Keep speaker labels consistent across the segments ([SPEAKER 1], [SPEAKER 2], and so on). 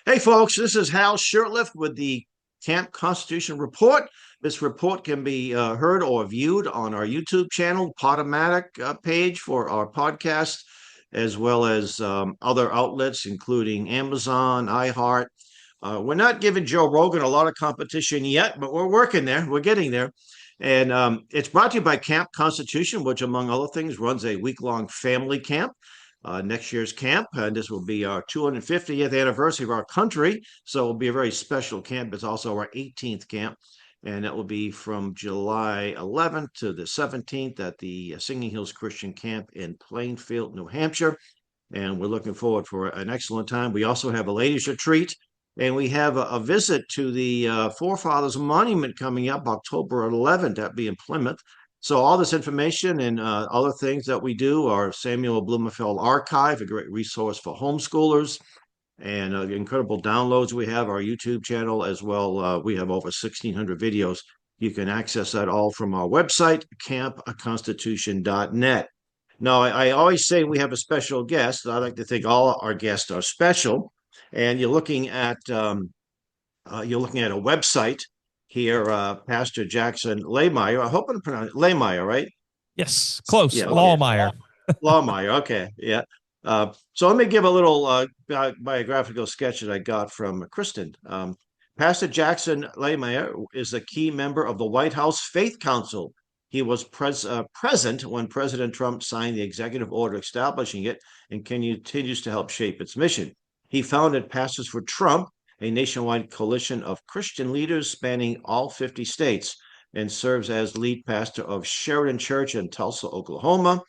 [SPEAKER 1] Hey, folks, this is Hal Shurtleff with the Camp Constitution Report. This report can be heard or viewed on our YouTube channel, Podomatic page for our podcast, as well as other outlets, including Amazon, iHeart. We're not giving Joe Rogan a lot of competition yet, but we're working there. We're getting there. And it's brought to you by Camp Constitution, which, among other things, runs a week-long family camp. Next year's camp, and this will be our 250th anniversary of our country. So it will be a very special camp. It's also our 18th camp, and it will be from July 11th to the 17th at the Singing Hills Christian Camp in Plainfield, New Hampshire. And we're looking forward for an excellent time. We also have a ladies' retreat, and we have a visit to the Forefathers Monument coming up October 11th. That'll be in Plymouth. So all this information and other things that we do, our Samuel Blumenfeld archive, a great resource for homeschoolers, and incredible downloads we have, our YouTube channel as well. We have over 1,600 videos. You can access that all from our website, campconstitution.net. Now, I always say we have a special guest. I like to think all our guests are special. And you're looking at a website here, Pastor Jackson Lahmeyer. I hope I'm pronouncing Lahmeyer, right?
[SPEAKER 2] Yes, close.
[SPEAKER 1] Yeah, okay.
[SPEAKER 2] Lahmeyer.
[SPEAKER 1] Lahmeyer, okay, yeah. So let me give a little biographical sketch that I got from Kristen. Pastor Jackson Lahmeyer is a key member of the White House Faith Council. He was present when President Trump signed the executive order establishing it and continues to help shape its mission. He founded Pastors for Trump, a nationwide coalition of Christian leaders spanning all 50 states, and serves as lead pastor of Sheridan Church in Tulsa, Oklahoma.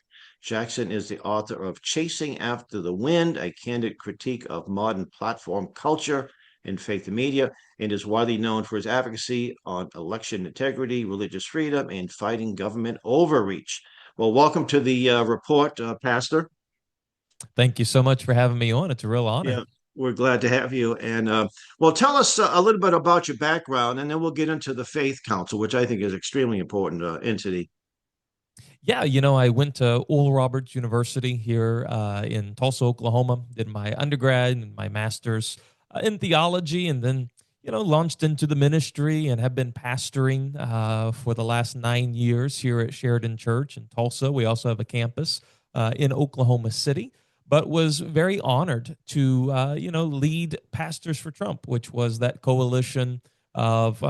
[SPEAKER 1] Jackson is the author of Chasing After the Wind, a candid critique of modern platform culture and faith media, and is widely known for his advocacy on election integrity, religious freedom, and fighting government overreach. Well, welcome to the report, Pastor.
[SPEAKER 2] Thank you so much for having me on. It's a real honor.
[SPEAKER 1] Yeah, we're glad to have you. And well, tell us a little bit about your background, and then we'll get into the Faith Council, which I think is extremely important entity.
[SPEAKER 2] Yeah, I went to Oral Roberts University here in Tulsa, Oklahoma, did my undergrad and my master's in theology, and then, launched into the ministry and have been pastoring for the last 9 years here at Sheridan Church in Tulsa. We also have a campus in Oklahoma City, but was very honored to, lead Pastors for Trump, which was that coalition of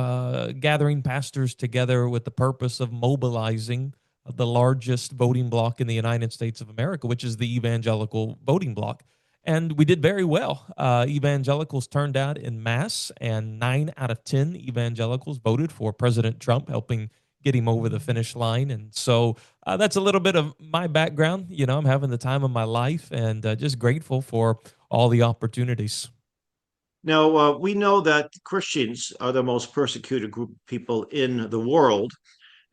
[SPEAKER 2] gathering pastors together with the purpose of mobilizing the largest voting bloc in the United States of America, which is the evangelical voting bloc. And we did very well. Evangelicals turned out en masse, and 9 out of 10 evangelicals voted for President Trump, helping get him over the finish line. And so that's a little bit of my background. I'm having the time of my life and just grateful for all the opportunities.
[SPEAKER 1] Now, we know that Christians are the most persecuted group of people in the world.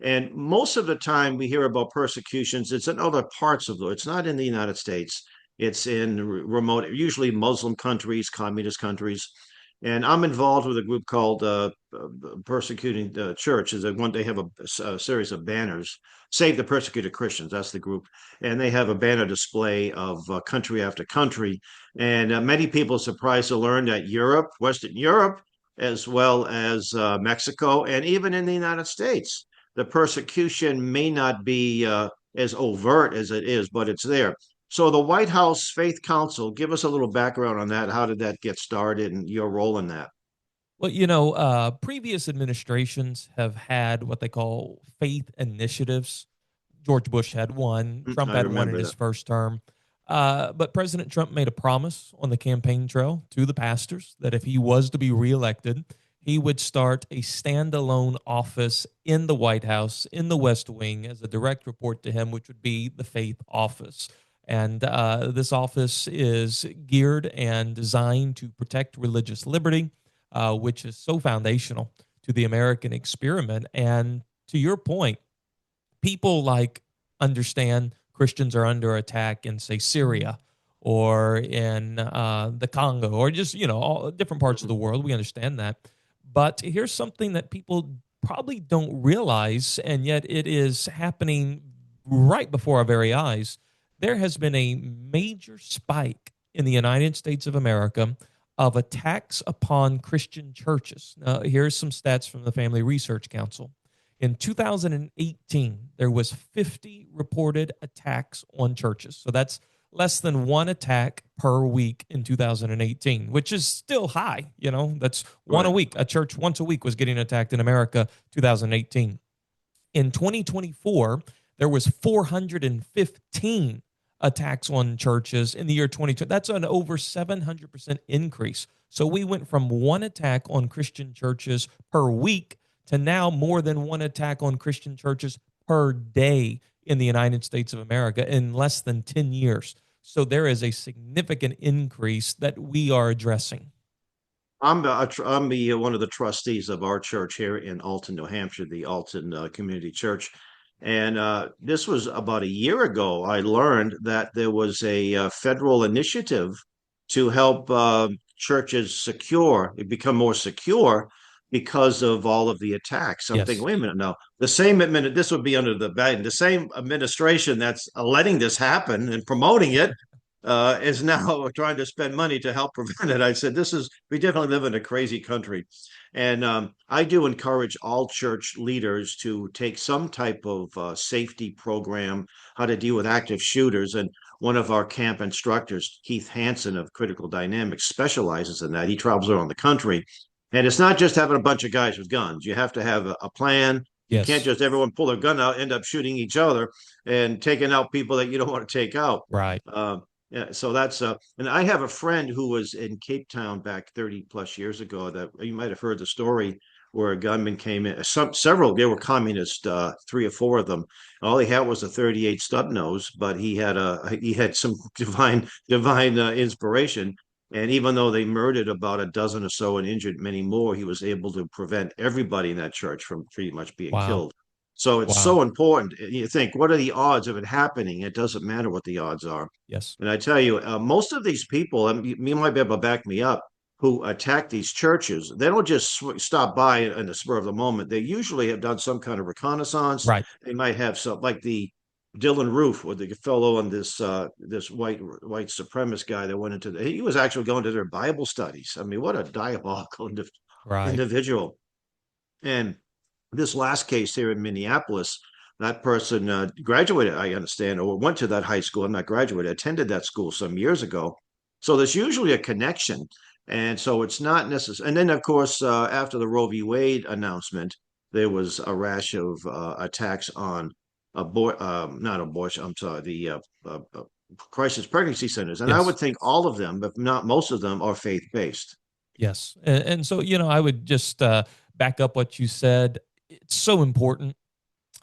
[SPEAKER 1] And most of the time we hear about persecutions, it's in other parts of the world. It's not in the United States. It's in remote, usually Muslim countries, communist countries. And I'm involved with a group called Persecuting the Church. They have a series of banners, Save the Persecuted Christians. That's the group. And they have a banner display of country after country. And many people are surprised to learn that Europe, Western Europe, as well as Mexico, and even in the United States, the persecution may not be as overt as it is, but it's there. So the White House Faith Council, give us a little background on that. How did that get started and your role in that?
[SPEAKER 2] Well, previous administrations have had what they call faith initiatives. George Bush had one. Trump
[SPEAKER 1] I
[SPEAKER 2] had one in
[SPEAKER 1] remember
[SPEAKER 2] his
[SPEAKER 1] that.
[SPEAKER 2] first term. But President Trump made a promise on the campaign trail to the pastors that if he was to be reelected, he would start a standalone office in the White House, in the West Wing, as a direct report to him, which would be the Faith Office. And this office is geared and designed to protect religious liberty, which is so foundational to the American experiment. And to your point, people understand Christians are under attack in, say, Syria or in the Congo or just, all different parts of the world. We understand that. But here's something that people probably don't realize, and yet it is happening right before our very eyes. There has been a major spike in the United States of America of attacks upon Christian churches. Here's some stats from the Family Research Council. In 2018, there was 50 reported attacks on churches. So that's less than one attack per week in 2018, which is still high. That's one a week. A church once a week was getting attacked in America, 2018. In 2024, there was 415 attacks on churches in the year 2020. That's an over 700% increase. So we went from one attack on Christian churches per week to now more than one attack on Christian churches per day in the United States of America in less than 10 years. So there is a significant increase that we are addressing.
[SPEAKER 1] I'm one of the trustees of our church here in Alton, New Hampshire, the Alton Community Church. And this was about a year ago. I learned that there was a federal initiative to help churches become more secure because of all of the attacks. I'm thinking,
[SPEAKER 2] Yes.
[SPEAKER 1] wait a minute, now this would be under the same administration that's letting this happen and promoting it is now trying to spend money to help prevent it. I said, we definitely live in a crazy country. And I do encourage all church leaders to take some type of safety program, how to deal with active shooters. And one of our camp instructors, Keith Hansen of Critical Dynamics, specializes in that. He travels around the country. And it's not just having a bunch of guys with guns. You have to have a plan. You can't
[SPEAKER 2] Yes.
[SPEAKER 1] just everyone pull their gun out, end up shooting each other and taking out people that you don't want to take out.
[SPEAKER 2] Right.
[SPEAKER 1] Yeah, so that's and I have a friend who was in Cape Town back 30 plus years ago that you might have heard the story where a gunman came in. Several, they were communist, three or four of them. All he had was a 38 stub nose, but he had some divine inspiration. And even though they murdered about a dozen or so and injured many more, he was able to prevent everybody in that church from pretty much being
[SPEAKER 2] Wow.
[SPEAKER 1] killed. So it's
[SPEAKER 2] Wow.
[SPEAKER 1] so important. You think, what are the odds of it happening? It doesn't matter what the odds are.
[SPEAKER 2] Yes.
[SPEAKER 1] And I tell you, most of these people, you might be able to back me up, who attack these churches, they don't just stop by in the spur of the moment. They usually have done some kind of reconnaissance.
[SPEAKER 2] Right.
[SPEAKER 1] They might have some, like the Dylan Roof, with the fellow on this white supremacist guy that went he was actually going to their Bible studies. I mean, what a diabolical
[SPEAKER 2] Right.
[SPEAKER 1] individual. And this last case here in Minneapolis, that person graduated, I understand, or went to that high school. I'm not graduated, attended that school some years ago. So there's usually a connection. And so it's not necessary. And then, of course, after the Roe v. Wade announcement, there was a rash of attacks on not abortion, I'm sorry, the crisis pregnancy centers. And I
[SPEAKER 2] Yes.
[SPEAKER 1] would think all of them, if not most of them, are faith based.
[SPEAKER 2] Yes. And so, I would just back up what you said. It's so important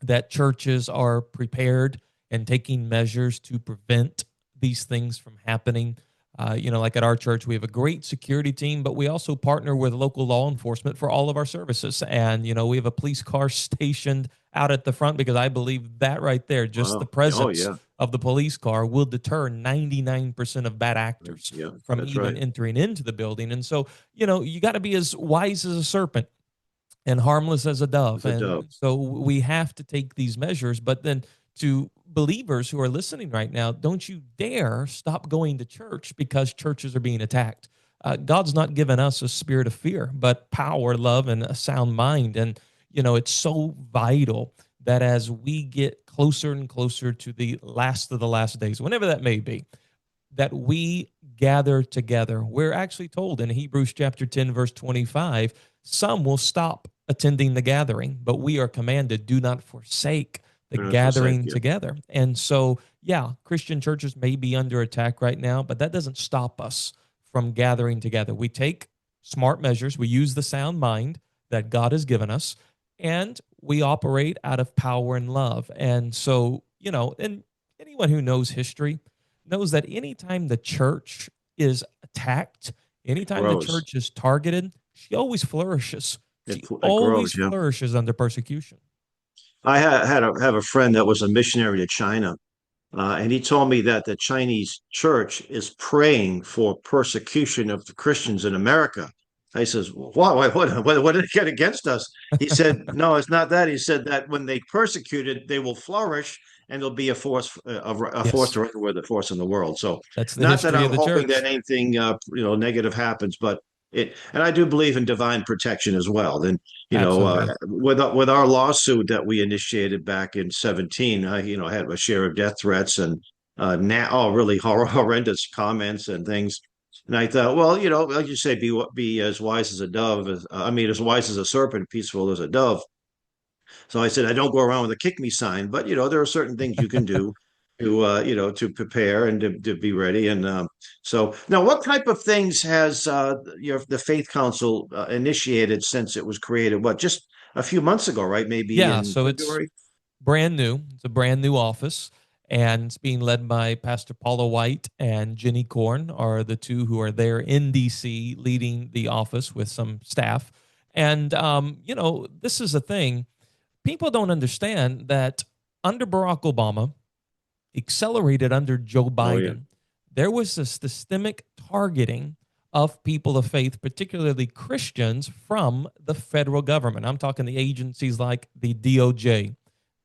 [SPEAKER 2] that churches are prepared and taking measures to prevent these things from happening. Like at our church, we have a great security team, but we also partner with local law enforcement for all of our services. And, we have a police car stationed out at the front because I believe that right there, just the
[SPEAKER 1] Wow. Oh,
[SPEAKER 2] presence
[SPEAKER 1] yeah.
[SPEAKER 2] of the police car will deter 99% of bad actors
[SPEAKER 1] Yeah,
[SPEAKER 2] from
[SPEAKER 1] that's
[SPEAKER 2] even
[SPEAKER 1] right.
[SPEAKER 2] entering into the building. And so, you got to be as wise as a serpent and harmless as a dove.
[SPEAKER 1] It's a
[SPEAKER 2] And
[SPEAKER 1] dove.
[SPEAKER 2] so we have to take these measures. But then to believers who are listening right now, don't you dare stop going to church because churches are being attacked. God's not given us a spirit of fear, but power, love, and a sound mind. And, it's so vital that as we get closer and closer to the last of the last days, whenever that may be, that we gather together. We're actually told in Hebrews chapter 10, verse 25, some will stop attending the gathering, but we are commanded, do not forsake the
[SPEAKER 1] They're not forsake
[SPEAKER 2] gathering
[SPEAKER 1] you.
[SPEAKER 2] together. And so, yeah, Christian churches may be under attack right now, but that doesn't stop us from gathering together. We take smart measures, we use the sound mind that God has given us, and we operate out of power and love. And so, and anyone who knows history knows that anytime the church is attacked, anytime the
[SPEAKER 1] Grows.
[SPEAKER 2] church is targeted, she always flourishes. She
[SPEAKER 1] It grows.
[SPEAKER 2] always
[SPEAKER 1] Yeah.
[SPEAKER 2] flourishes under persecution.
[SPEAKER 1] I have a friend that was a missionary to China, and he told me that the Chinese church is praying for persecution of the Christians in America. I says, what did it get against us? He said, no, it's not that. He said that when they persecuted, they will flourish. and there'll be a force
[SPEAKER 2] Yes,
[SPEAKER 1] to reckon with, a force in the world. So,
[SPEAKER 2] that's the
[SPEAKER 1] not that
[SPEAKER 2] history
[SPEAKER 1] I'm
[SPEAKER 2] of the
[SPEAKER 1] hoping that
[SPEAKER 2] church.
[SPEAKER 1] anything negative happens, but and I do believe in divine protection as well. Then
[SPEAKER 2] Absolutely.
[SPEAKER 1] with our lawsuit that we initiated back in 17, I had a share of death threats and now really horrendous comments and things. And I thought, well, like you say, be as wise as a dove, as wise as a serpent, peaceful as a dove. So I said, I don't go around with a kick me sign, but there are certain things you can do to to prepare and to be ready. And so now, what type of things has the Faith Council initiated since it was created? What, just a few months ago, right? Maybe
[SPEAKER 2] Yeah,
[SPEAKER 1] in
[SPEAKER 2] so it's
[SPEAKER 1] February.
[SPEAKER 2] brand new. It's a brand new office, and it's being led by Pastor Paula White and Jenny Korn are the two who are there in DC leading the office with some staff. And this is a thing people don't understand that under Barack Obama, accelerated under Joe
[SPEAKER 1] Oh yeah,
[SPEAKER 2] Biden, there was a systemic targeting of people of faith, particularly Christians, from the federal government. I'm talking the agencies like the DOJ,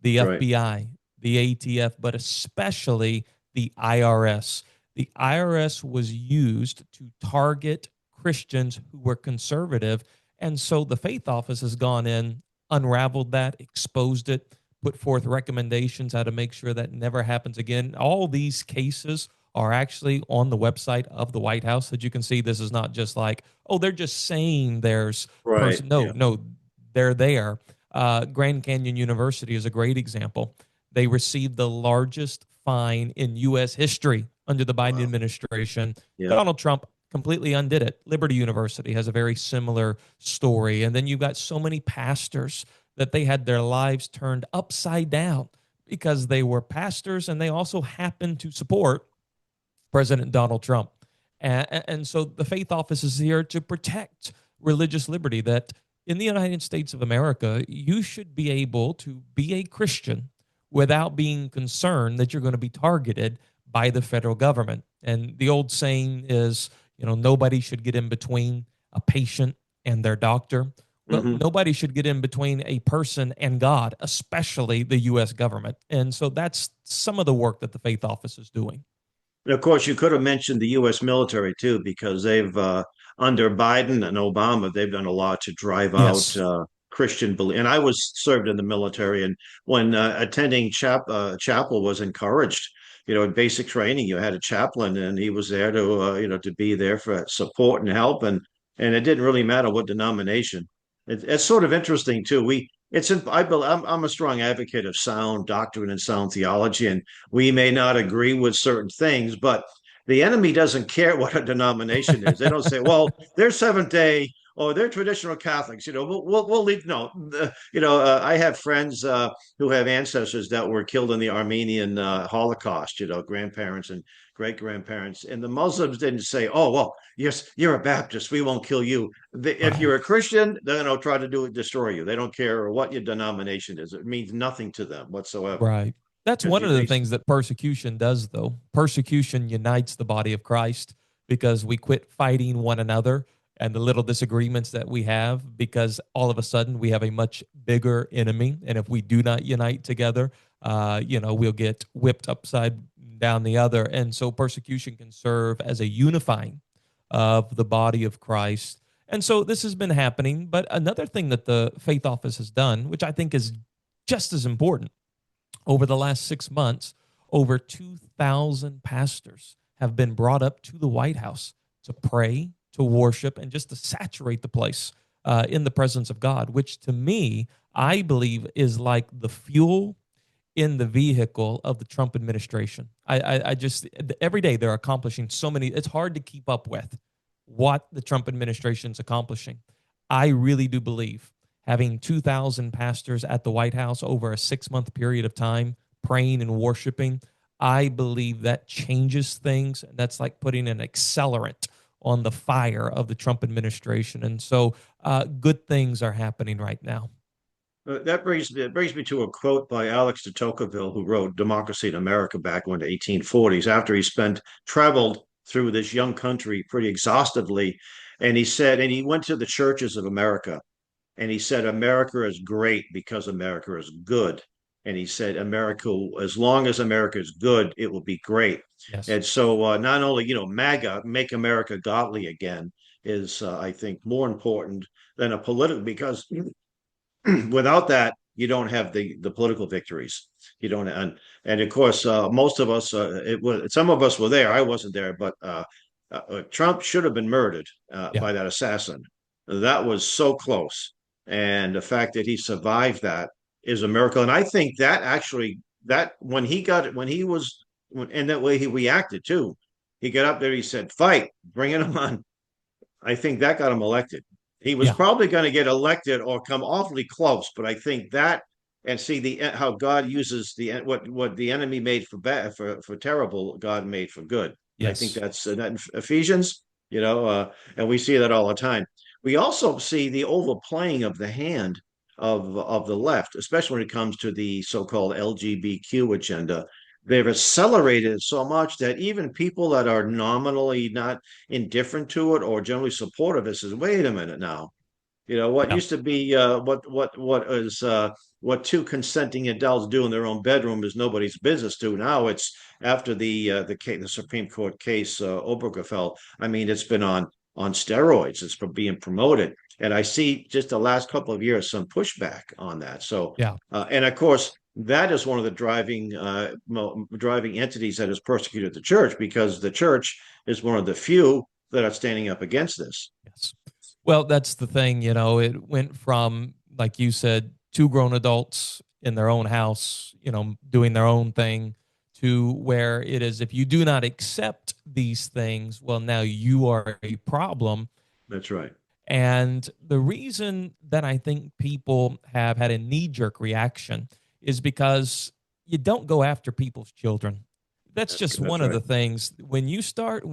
[SPEAKER 2] the
[SPEAKER 1] right.
[SPEAKER 2] FBI, the ATF, but especially the IRS. The IRS was used to target Christians who were conservative. And so the faith office has gone in, unraveled that, exposed it, put forth recommendations how to make sure that never happens again. All these cases are actually on the website of the White House that you can see. This is not just like, oh, they're just saying there's
[SPEAKER 1] Right.
[SPEAKER 2] person. No,
[SPEAKER 1] Yeah.
[SPEAKER 2] no, they're there. Grand Canyon University is a great example. They received the largest fine in U.S. history under the Biden
[SPEAKER 1] Wow.
[SPEAKER 2] administration.
[SPEAKER 1] Yeah.
[SPEAKER 2] Donald Trump completely undid it. Liberty University has a very similar story. And then you've got so many pastors that they had their lives turned upside down because they were pastors and they also happened to support President Donald Trump. And so the faith office is here to protect religious liberty, that in the United States of America, you should be able to be a Christian without being concerned that you're going to be targeted by the federal government. And the old saying is, nobody should get in between a patient and their doctor. Well,
[SPEAKER 1] Hmm.
[SPEAKER 2] nobody should get in between a person and God, especially the U.S. government. And so that's some of the work that the faith office is doing.
[SPEAKER 1] And of course, you could have mentioned the U.S. military too, because they've under Biden and Obama, they've done a lot to drive out
[SPEAKER 2] Yes.
[SPEAKER 1] Christian belief. And I was served in the military, and when attending chapel was encouraged, in basic training, you had a chaplain, and he was there to to be there for support and help, and it didn't really matter what denomination. It's sort of interesting too. I'm a strong advocate of sound doctrine and sound theology, and we may not agree with certain things, but the enemy doesn't care what a denomination is. They don't say, well, they're Seventh Day or they're traditional Catholics. We'll leave. No, I have friends who have ancestors that were killed in the Armenian Holocaust. Grandparents and great grandparents, and the Muslims didn't say, oh, well, yes, you're a Baptist, we won't kill you. If
[SPEAKER 2] Right.
[SPEAKER 1] you're a Christian, they're going to try to destroy you. They don't care what your denomination is. It means nothing to them whatsoever
[SPEAKER 2] Right. That's
[SPEAKER 1] because
[SPEAKER 2] one
[SPEAKER 1] you
[SPEAKER 2] of the
[SPEAKER 1] base.
[SPEAKER 2] things that persecution does, though. Persecution unites the body of Christ because we quit fighting one another and the little disagreements that we have, because all of a sudden we have a much bigger enemy. And if we do not unite together, we'll get whipped upside down the other. And so persecution can serve as a unifying of the body of Christ. And so this has been happening. But another thing that the faith office has done, which I think is just as important, over the last 6 months, over 2,000 pastors have been brought up to the White House to pray, to worship, and just to saturate the place in the presence of God, which to me, I believe is like the fuel in the vehicle of the Trump administration. I just, every day they're accomplishing so many, it's hard to keep up with what the Trump administration's accomplishing. I really do believe having 2,000 pastors at the White House over a 6 month period of time, praying and worshiping, I believe that changes things. And that's like putting an accelerant on the fire of the Trump administration. And so good things are happening right now.
[SPEAKER 1] That brings me to a quote by Alex de Tocqueville, who wrote Democracy in America back in the 1840s, after he traveled through this young country pretty exhaustively. And he went to the churches of America, and he said, America is great because America is good. and he said, America, as long as America is good, it will be great.
[SPEAKER 2] Yes.
[SPEAKER 1] And so not only, MAGA, make America godly again, is, I think, more important than a political, because without that, you don't have the political victories. You don't, and of course, most of us, it was some of us were there. I wasn't there, but Trump should have been murdered
[SPEAKER 2] Yeah.
[SPEAKER 1] by that assassin. That was so close, and the fact that he survived that is a miracle. And I think that actually, that when he got it, when he was, and that way he reacted too. He got up there, he said, "Fight, bring it on." I think that got him elected. He was
[SPEAKER 2] Yeah.
[SPEAKER 1] probably going to get elected or come awfully close, but I think that, and see the how God uses the what the enemy made for bad, for terrible, God made for good. And I think
[SPEAKER 2] Yes.
[SPEAKER 1] that's that in Ephesians, and we see that all the time. We also see the overplaying of the hand of the left, especially when it comes to the so-called LGBTQ agenda. They've accelerated it so much that even people that are nominally not indifferent to it or generally supportive, it says, wait a minute now. What
[SPEAKER 2] Yeah.
[SPEAKER 1] used to be what two consenting adults do in their own bedroom is nobody's business to. Now it's after the Supreme Court case, Obergefell. I mean, it's been on steroids. It's being promoted, and I see just the last couple of years some pushback on that. So,
[SPEAKER 2] Yeah.
[SPEAKER 1] and of course, that is one of the driving entities that has persecuted the church, because the church is one of the few that are standing up against this.
[SPEAKER 2] Yes. Well, that's the thing, it went from, like you said, two grown adults in their own house, doing their own thing, to where it is, if you do not accept these things, well, now you are a problem.
[SPEAKER 1] That's right.
[SPEAKER 2] And the reason that I think people have had a knee jerk reaction is because you don't go after people's children. That's just
[SPEAKER 1] That's
[SPEAKER 2] one of
[SPEAKER 1] right.
[SPEAKER 2] the things. When you start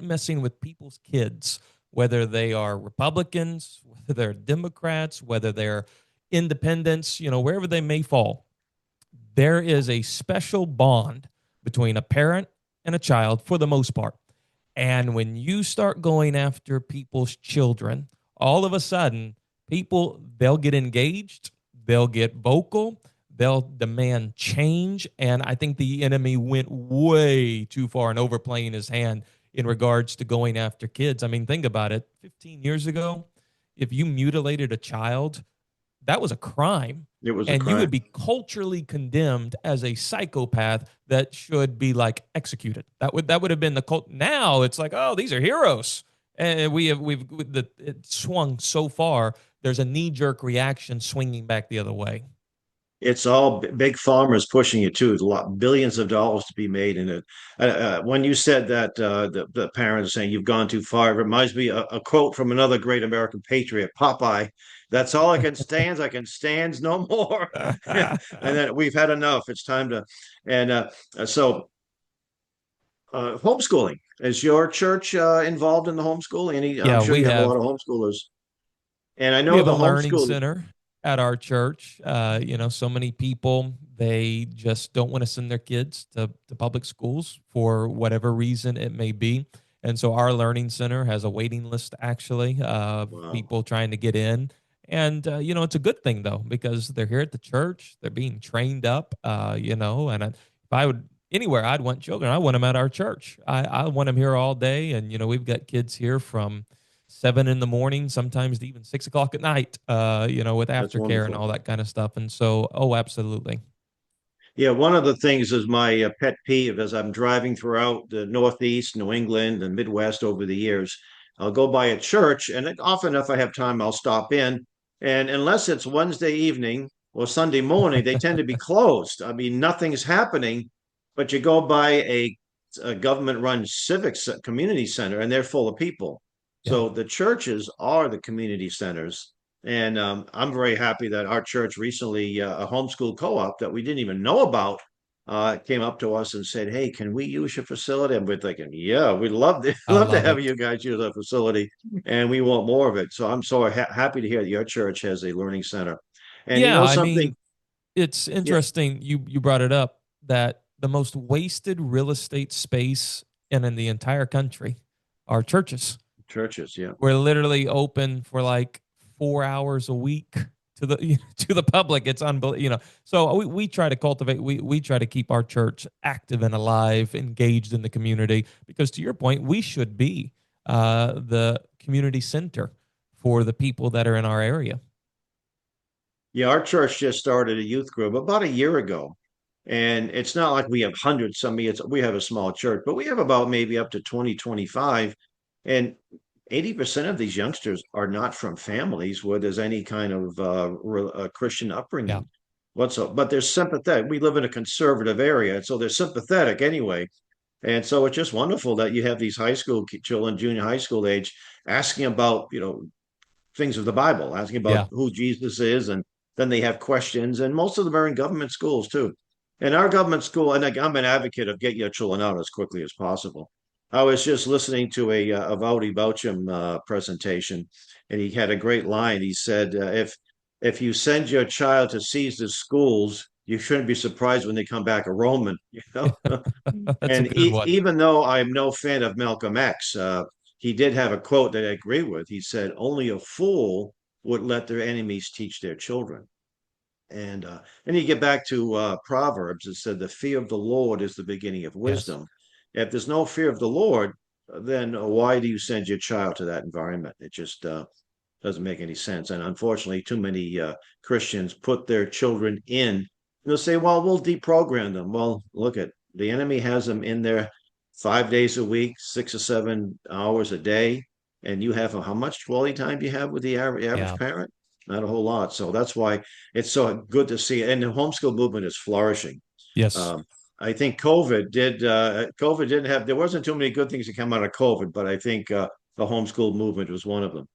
[SPEAKER 2] messing with people's kids, whether they are Republicans, whether they're Democrats, whether they're independents, wherever they may fall, there is a special bond between a parent and a child for the most part. And when you start going after people's children, all of a sudden, they'll get engaged, they'll get vocal, they'll demand change. And I think the enemy went way too far in overplaying his hand in regards to going after kids. I mean, think about it. 15 years ago, if you mutilated a child, that was a crime.
[SPEAKER 1] It was a
[SPEAKER 2] And you would
[SPEAKER 1] crime.
[SPEAKER 2] be culturally condemned as a psychopath that should be like executed. That would have been the cult. Now it's like, oh, these are heroes. And it swung so far. There's a knee jerk reaction swinging back the other way.
[SPEAKER 1] It's all big farmers pushing it too. A lot, billions of dollars to be made in it. When you said that, the parents are saying you've gone too far, it reminds me a quote from another great American patriot, Popeye. That's all I can stand. I can stand no more. And then we've had enough. It's time to. And so homeschooling. Is your church involved in the homeschooling? I'm
[SPEAKER 2] Yeah,
[SPEAKER 1] sure
[SPEAKER 2] we
[SPEAKER 1] you have a lot
[SPEAKER 2] have
[SPEAKER 1] of homeschoolers. And I
[SPEAKER 2] we
[SPEAKER 1] know
[SPEAKER 2] have a
[SPEAKER 1] the
[SPEAKER 2] learning
[SPEAKER 1] homeschool.
[SPEAKER 2] center at our church. So many people, they just don't want to send their kids to public schools for whatever reason it may be. And so our learning center has a waiting list, actually, of
[SPEAKER 1] Wow,
[SPEAKER 2] people trying to get in. And, it's a good thing, though, because they're here at the church. They're being trained up, if I would anywhere I'd want children, I want them at our church. I want them here all day. And, we've got kids here from 7 in the morning, sometimes to even 6 o'clock at night, with
[SPEAKER 1] that's
[SPEAKER 2] aftercare and
[SPEAKER 1] wonderful.
[SPEAKER 2] all that kind of stuff. And so, oh, absolutely.
[SPEAKER 1] Yeah, one of the things is my pet peeve as I'm driving throughout the Northeast, New England, and Midwest over the years. I'll go by a church, and often, if I have time, I'll stop in. And unless it's Wednesday evening or Sunday morning, they tend to be closed. I mean, nothing's happening, but you go by a government-run community center, and they're full of people.
[SPEAKER 2] Yeah.
[SPEAKER 1] So the churches are the community centers, and I'm very happy that our church recently, a homeschool co-op that we didn't even know about, came up to us and said, "Hey, can we use your facility?" And we're thinking, "Yeah, we'd love to
[SPEAKER 2] I
[SPEAKER 1] love to
[SPEAKER 2] love
[SPEAKER 1] have
[SPEAKER 2] it.
[SPEAKER 1] you guys use our facility, and we want more of it." So I'm so happy to hear that your church has a learning center. And
[SPEAKER 2] Yeah. I
[SPEAKER 1] something,
[SPEAKER 2] mean, it's
[SPEAKER 1] yeah,
[SPEAKER 2] interesting. You brought it up that the most wasted real estate space in the entire country are churches.
[SPEAKER 1] churches, yeah,
[SPEAKER 2] We're literally open for like 4 hours a week. to the to the public. It's unbelievable. So we try to cultivate. We try to keep our church active and alive, engaged in the community, because to your point, we should be the community center for the people that are in our area.
[SPEAKER 1] Yeah, our church just started a youth group about a year ago. And it's not like we have hundreds. I mean, we have a small church, but we have about maybe up to 20, 25. And 80% of these youngsters are not from families where there's any kind of Christian
[SPEAKER 2] Yeah,
[SPEAKER 1] upbringing. But they're sympathetic. We live in a conservative area, so they're sympathetic anyway. And so it's just wonderful that you have these high school children, junior high school age, asking about, things of the Bible, asking about
[SPEAKER 2] yeah,
[SPEAKER 1] who Jesus is, and then they have questions. And most of them are in government schools too. In our government school, and I'm an advocate of get your children out as quickly as possible. I was just listening to a Vowdy Boucham presentation, and he had a great line. He said, if you send your child to Caesar schools, you shouldn't be surprised when they come back a Roman.
[SPEAKER 2] that's a
[SPEAKER 1] And
[SPEAKER 2] good one.
[SPEAKER 1] even though I'm no fan of Malcolm X, he did have a quote that I agree with. He said, "Only a fool would let their enemies teach their children." And you get back to Proverbs. It said, "The fear of the Lord is the beginning of
[SPEAKER 2] Yes,
[SPEAKER 1] wisdom." If there's no fear of the Lord, then why do you send your child to that environment? It just doesn't make any sense. And unfortunately, too many Christians put their children in. They'll say, "Well, we'll deprogram them." Well, look at the enemy has them in there 5 days a week, 6 or 7 hours a day, and you have how much quality time do you have with the average
[SPEAKER 2] yeah,
[SPEAKER 1] parent? Not a whole lot. So that's why it's so good to see. And the homeschool movement is flourishing.
[SPEAKER 2] yes.
[SPEAKER 1] Um, I think COVID didn't have, there wasn't too many good things that come out of COVID, but I think the homeschool movement was one of them.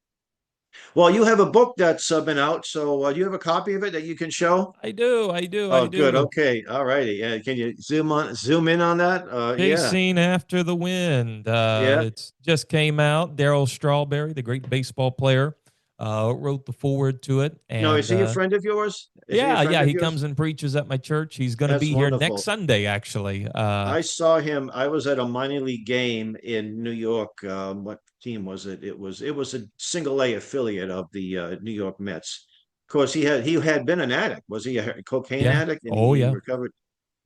[SPEAKER 1] Well, you have a book that's been out, so do you have a copy of it that you can show?
[SPEAKER 2] I do, I do, I
[SPEAKER 1] Oh, good.
[SPEAKER 2] do.
[SPEAKER 1] Okay. All righty. Can you zoom in on that? Yeah.
[SPEAKER 2] Chasing After the Wind.
[SPEAKER 1] Yeah.
[SPEAKER 2] It's just came out. Daryl Strawberry, the great baseball player, wrote the foreword to it.
[SPEAKER 1] No, is
[SPEAKER 2] And
[SPEAKER 1] he a friend of yours? Is he a
[SPEAKER 2] yeah,
[SPEAKER 1] friend
[SPEAKER 2] yeah,
[SPEAKER 1] of
[SPEAKER 2] he
[SPEAKER 1] yours?
[SPEAKER 2] comes and preaches at my church. He's going to
[SPEAKER 1] That's
[SPEAKER 2] be here next
[SPEAKER 1] wonderful.
[SPEAKER 2] Sunday, actually.
[SPEAKER 1] I saw him. I was at a minor league game in New York. What team was it? It was a single A affiliate of the New York Mets. Of course, he had been an addict. Was he a cocaine
[SPEAKER 2] Yeah.
[SPEAKER 1] addict? And
[SPEAKER 2] Oh,
[SPEAKER 1] he
[SPEAKER 2] yeah.
[SPEAKER 1] recovered.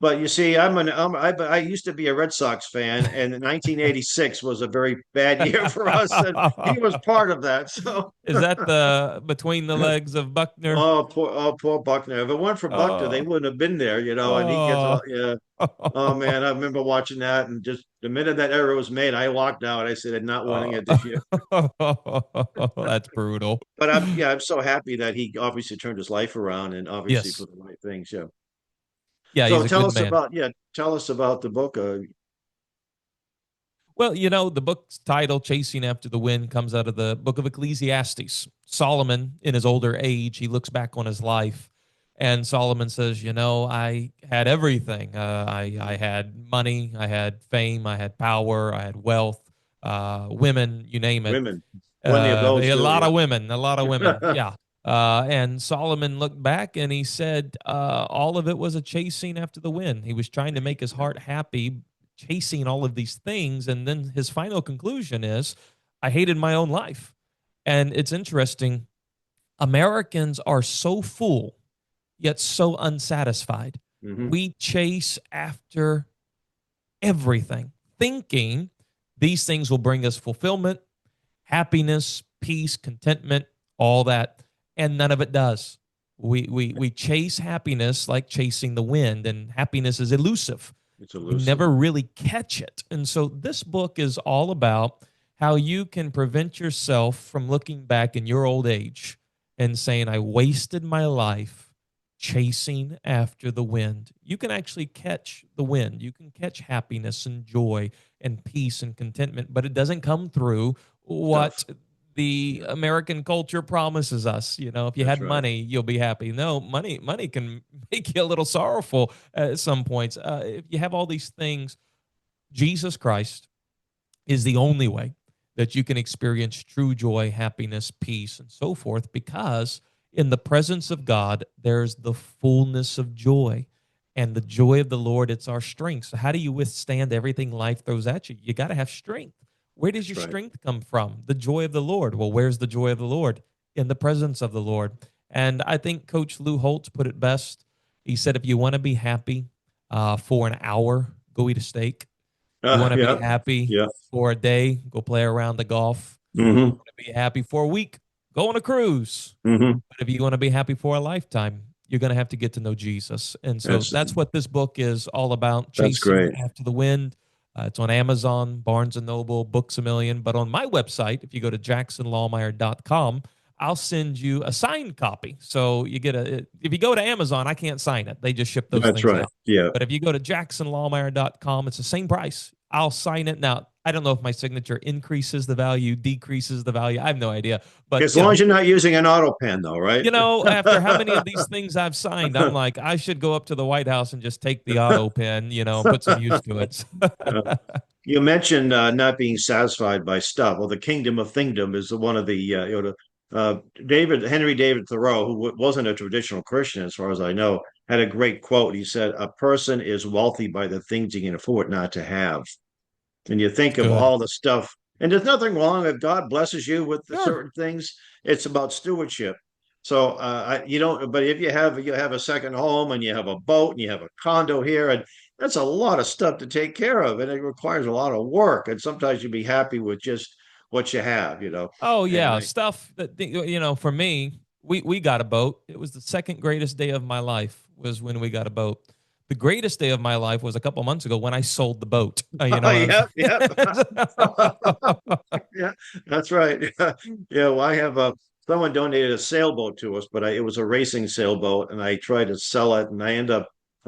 [SPEAKER 1] But you see, I used to be a Red Sox fan, and 1986 was a very bad year for us, and he was part of that. So,
[SPEAKER 2] Is that the between the legs of Buckner?
[SPEAKER 1] oh, poor Buckner. If it weren't for Buckner, they
[SPEAKER 2] Oh,
[SPEAKER 1] wouldn't have been there, And he gets
[SPEAKER 2] oh.
[SPEAKER 1] all, yeah. Oh man, I remember watching that, and just the minute that error was made, I walked out. I said, "I'm not winning
[SPEAKER 2] Oh.
[SPEAKER 1] it this year."
[SPEAKER 2] That's brutal.
[SPEAKER 1] But I'm so happy that he obviously turned his life around and obviously
[SPEAKER 2] Yes.
[SPEAKER 1] for the right things. Yeah.
[SPEAKER 2] Yeah,
[SPEAKER 1] So
[SPEAKER 2] he's a good man.
[SPEAKER 1] tell us about the book.
[SPEAKER 2] Well, the book's title, Chasing After the Wind, comes out of the book of Ecclesiastes. Solomon, in his older age, he looks back on his life, and Solomon says, I had everything. I had money, I had fame, I had power, I had wealth, women, you name it.
[SPEAKER 1] Women, plenty of those
[SPEAKER 2] A
[SPEAKER 1] too.
[SPEAKER 2] lot
[SPEAKER 1] Yeah.
[SPEAKER 2] of women, a lot of women. Yeah. And Solomon looked back and he said, all of it was a chasing after the wind. He was trying to make his heart happy, chasing all of these things. And then his final conclusion is, I hated my own life. And it's interesting. Americans are so full, yet so unsatisfied.
[SPEAKER 1] Hmm.
[SPEAKER 2] We chase after everything, thinking these things will bring us fulfillment, happiness, peace, contentment, all that, and none of it does. We chase happiness like chasing the wind, and happiness is elusive.
[SPEAKER 1] It's
[SPEAKER 2] We
[SPEAKER 1] elusive.
[SPEAKER 2] never really catch it. And so this book is all about how you can prevent yourself from looking back in your old age and saying, I wasted my life chasing after the wind. You can actually catch the wind. You can catch happiness and joy and peace and contentment, but it doesn't come through what
[SPEAKER 1] Stuff.
[SPEAKER 2] the
[SPEAKER 1] Yeah,
[SPEAKER 2] American culture promises us. If you
[SPEAKER 1] that's
[SPEAKER 2] had
[SPEAKER 1] right.
[SPEAKER 2] money, you'll be happy. No, money can make you a little sorrowful at some points. If you have all these things, Jesus Christ is the only way that you can experience true joy, happiness, peace, and so forth, because in the presence of God, there's the fullness of joy. And the joy of the Lord, it's our strength. So, how do you withstand everything life throws at you? You got to have strength. Where does
[SPEAKER 1] That's
[SPEAKER 2] your
[SPEAKER 1] right.
[SPEAKER 2] strength come from? The joy of the Lord. Well, where's the joy of the Lord? In the presence of the Lord. And I think Coach Lou Holtz put it best. He said, if you want to be happy for an hour, go eat a steak. You want to be
[SPEAKER 1] Yeah,
[SPEAKER 2] happy
[SPEAKER 1] yeah.
[SPEAKER 2] for a day, go play around the golf.
[SPEAKER 1] Hmm.
[SPEAKER 2] Want to be happy for a week, go on a cruise.
[SPEAKER 1] Hmm.
[SPEAKER 2] But if you want to be happy for a lifetime, you're going to have to get to know Jesus. And so
[SPEAKER 1] That's
[SPEAKER 2] that's what this book is all about,
[SPEAKER 1] that's
[SPEAKER 2] chasing
[SPEAKER 1] great.
[SPEAKER 2] after the wind. It's on Amazon, Barnes and Noble, Books a Million. But on my website, if you go to jacksonlahmeyer.com, I'll send you a signed copy. So you get if you go to Amazon, I can't sign it. They just ship those
[SPEAKER 1] That's
[SPEAKER 2] things
[SPEAKER 1] right.
[SPEAKER 2] out.
[SPEAKER 1] Yeah.
[SPEAKER 2] But if you go to jacksonlahmeyer.com, it's the same price. I'll sign it. Now, I don't know if my signature increases the value, decreases the value. I have no idea. But,
[SPEAKER 1] As long as you're not using an auto pen, though, right?
[SPEAKER 2] after how many of these things I've signed, I'm like, I should go up to the White House and just take the auto pen, put some use to it.
[SPEAKER 1] You mentioned not being satisfied by stuff. Well, the kingdom of thingdom is one of the Henry David Thoreau, who wasn't a traditional Christian, as far as I know, had a great quote. He said, "A person is wealthy by the things he can afford not to have." And you think of
[SPEAKER 2] Good.
[SPEAKER 1] all the stuff, and there's nothing wrong if God blesses you with the
[SPEAKER 2] Sure.
[SPEAKER 1] certain things. It's about stewardship. So you don't. But if you have a second home and you have a boat and you have a condo here, and that's a lot of stuff to take care of, and it requires a lot of work. And sometimes you'd be happy with just what you have.
[SPEAKER 2] Oh
[SPEAKER 1] And
[SPEAKER 2] yeah, stuff that for me, we got a boat. It was the second greatest day of my life was when we got a boat. The greatest day of my life was a couple months ago when I sold the boat.
[SPEAKER 1] oh, yep, yep. Yeah, that's right. Yeah, well, I have someone donated a sailboat to us, but it was a racing sailboat, and I tried to sell it, and I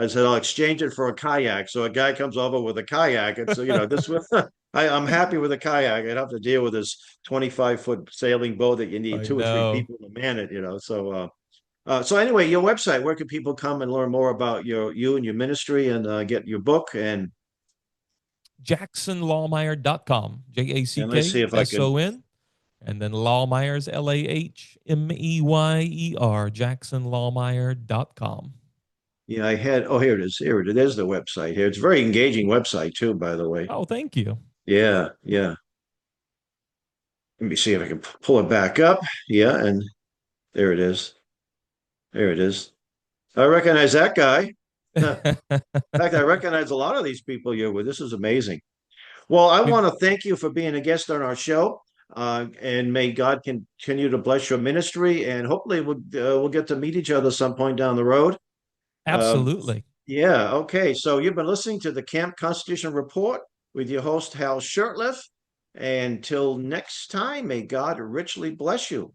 [SPEAKER 1] said I'll exchange it for a kayak. So a guy comes over with a kayak, and so this was I'm happy with a kayak. I'd have to deal with this 25-foot sailing boat that you need
[SPEAKER 2] I
[SPEAKER 1] two or three
[SPEAKER 2] know.
[SPEAKER 1] people to man it. So anyway, your website, where can people come and learn more about you and your ministry and get your book
[SPEAKER 2] JacksonLahmeyer.com.
[SPEAKER 1] and let's see if I can.
[SPEAKER 2] JacksonLahmeyer. And then Lahmeyer's Lahmeyer, JacksonLahmeyer.com.
[SPEAKER 1] Yeah, I had. Oh, here it is. Here it is. There's the website here. It's a very engaging website too, by the way.
[SPEAKER 2] Oh, thank you.
[SPEAKER 1] Yeah, yeah. Let me see if I can pull it back up. Yeah, and there it is. There it is. I recognize that guy. In fact, I recognize a lot of these people you're with. This is amazing. Well, I
[SPEAKER 2] We've
[SPEAKER 1] want to thank you for being a guest on our show, and may God continue to bless your ministry, and hopefully we'll get to meet each other some point down the road. Um,
[SPEAKER 2] absolutely.
[SPEAKER 1] yeah, okay. So you've been listening to the Camp Constitution Report with your host, Hal Shurtleff. And until next time, may God richly bless you.